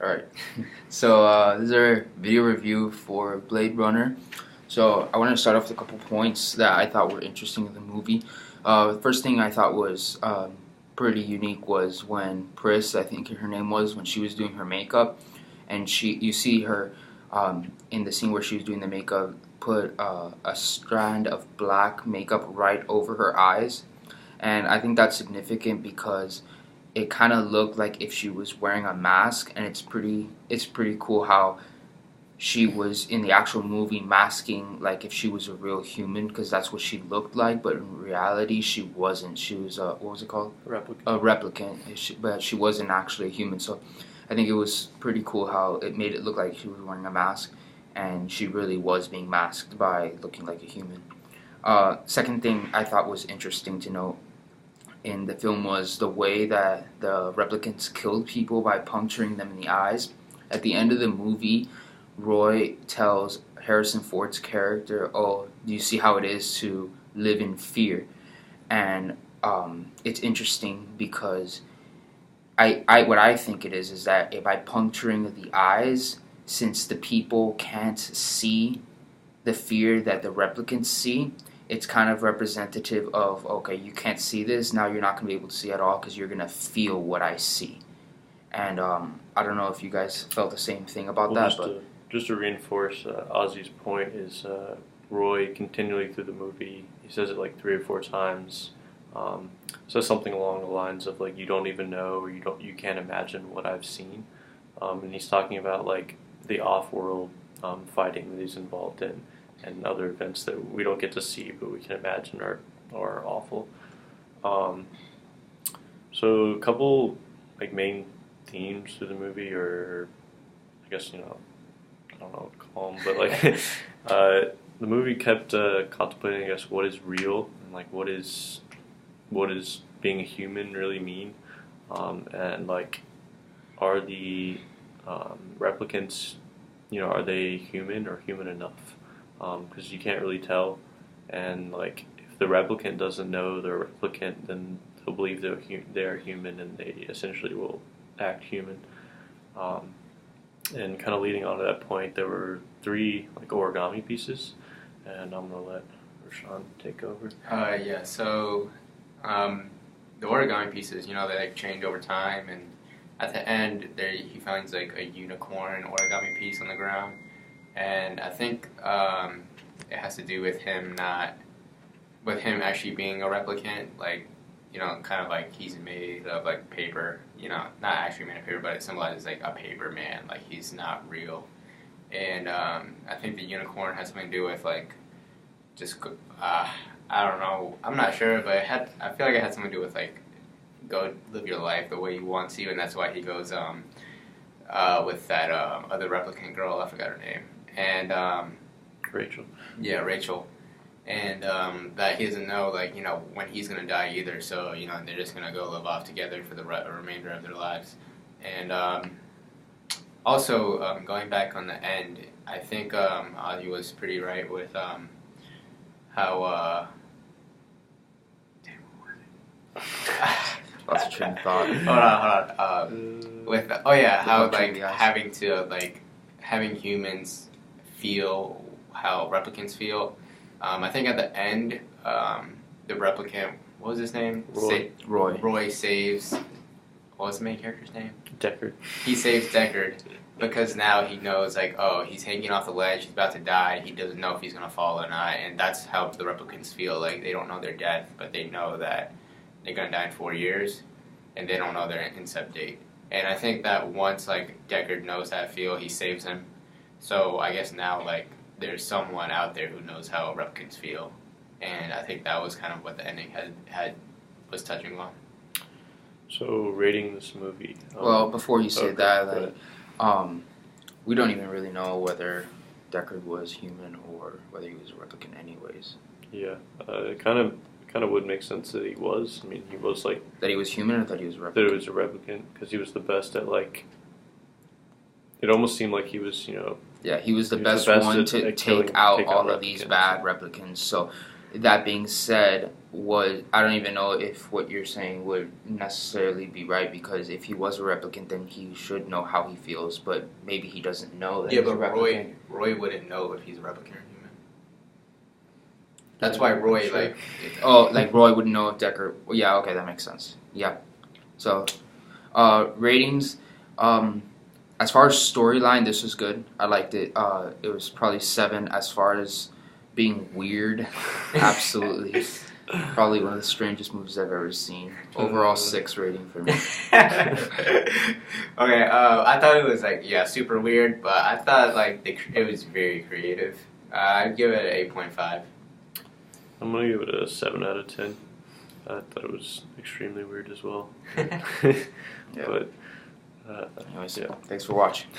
Alright, so this is our video review for Blade Runner. So I want to start off with a couple points that I thought were interesting in the movie. The first thing I thought was pretty unique was when Pris, I think her name was, when she was doing her makeup, and you see her in the scene where she was doing the makeup, put a strand of black makeup right over her eyes, and I think that's significant because it kind of looked like if she was wearing a mask, and it's pretty cool how she was in the actual movie masking like if she was a real human, because that's what she looked like, but in reality she wasn't. She was what was it called? A replicant, but she wasn't actually a human. So I think it was pretty cool how it made it look like she was wearing a mask and she really was being masked by looking like a human. Second thing I thought was interesting to note in the film was the way that the replicants killed people by puncturing them in the eyes. At the end of the movie, Roy tells Harrison Ford's character, "Oh, do you see how it is to live in fear?" And it's interesting because what I think it is that by puncturing the eyes, since the people can't see the fear that the replicants see, it's kind of representative of, okay, you can't see this, now you're not going to be able to see at all because you're going to feel what I see. And I don't know if you guys felt the same thing about that. Just to reinforce Ozzy's point is Roy continually through the movie, he says it like 3 or 4 times, says something along the lines of like, you don't even know, or you can't imagine what I've seen. And he's talking about like the off-world fighting that he's involved in, and other events that we don't get to see, but we can imagine are awful. So a couple like main themes to the movie, or I guess I don't know what to call them, but like the movie kept contemplating, I guess, what is real and like what is being a human really mean, and like are the replicants, are they human or human enough? Because you can't really tell, and like if the replicant doesn't know they're a replicant, then they'll believe they're human, and they essentially will act human. And kind of leading on to that point, there were 3 like origami pieces, and I'm gonna let Rashawn take over. Yeah. So the origami pieces, they like change over time, and at the end, he finds like a unicorn origami piece on the ground. And I think it has to do with him actually being a replicant, like, kind of like he's made of like paper, not actually made of paper, but it symbolizes like a paper man, like he's not real. And I think the unicorn has something to do with like just, I don't know, I'm not sure, but I feel like it had something to do with like go live your life the way you want to, and that's why he goes with that other replicant girl, I forgot her name. And Rachel. Yeah, Rachel. And that he doesn't know, like, when he's going to die either. So, they're just going to go live off together for the remainder of their lives. And also, going back on the end, I think Ozzy was pretty right with how... damn, what was it? Lots of train of thought. Hold on. How, like, having humans feel how replicants feel. I think at the end, the replicant, what was his name? Roy. Roy saves, what was the main character's name? Deckard. He saves Deckard because now he knows, like, oh, he's hanging off the ledge, he's about to die, he doesn't know if he's going to fall or not, and that's how the replicants feel. Like, they don't know their death, but they know that they're going to die in 4 years, and they don't know their incept date. And I think that once, like, Deckard knows that feel, he saves him. So I guess now, like, there's someone out there who knows how replicants feel, and I think that was kind of what the ending was touching on. So rating this movie. Well, before you say that, we don't even really know whether Deckard was human or whether he was a replicant, anyways. Yeah, it kind of would make sense that he was. I mean, he was like that he was human, or that he was a replicant. That he was a replicant because he was the best at like. It almost seemed like he was, Yeah, he was the best one to take out all of these bad replicants. So, that being said, I don't even know if what you're saying would necessarily be right, because if he was a replicant, then he should know how he feels, but maybe he doesn't know that Yeah, he's a but replicant. Roy wouldn't know if he's a replicant or human. That's why Roy, Sure. like... Like Roy wouldn't know if Decker... Yeah, okay, that makes sense. Yeah. So, ratings. As far as storyline, this was good. I liked it. It was probably 7 as far as being weird. Absolutely. Probably one of the strangest movies I've ever seen. Overall, 6 rating for me. Okay, I thought it was like, yeah, super weird, but I thought like it was very creative. I'd give it an 8.5. I'm gonna give it a 7 out of 10. I thought it was extremely weird as well. Yeah. But Anyways, yeah. thanks for watching.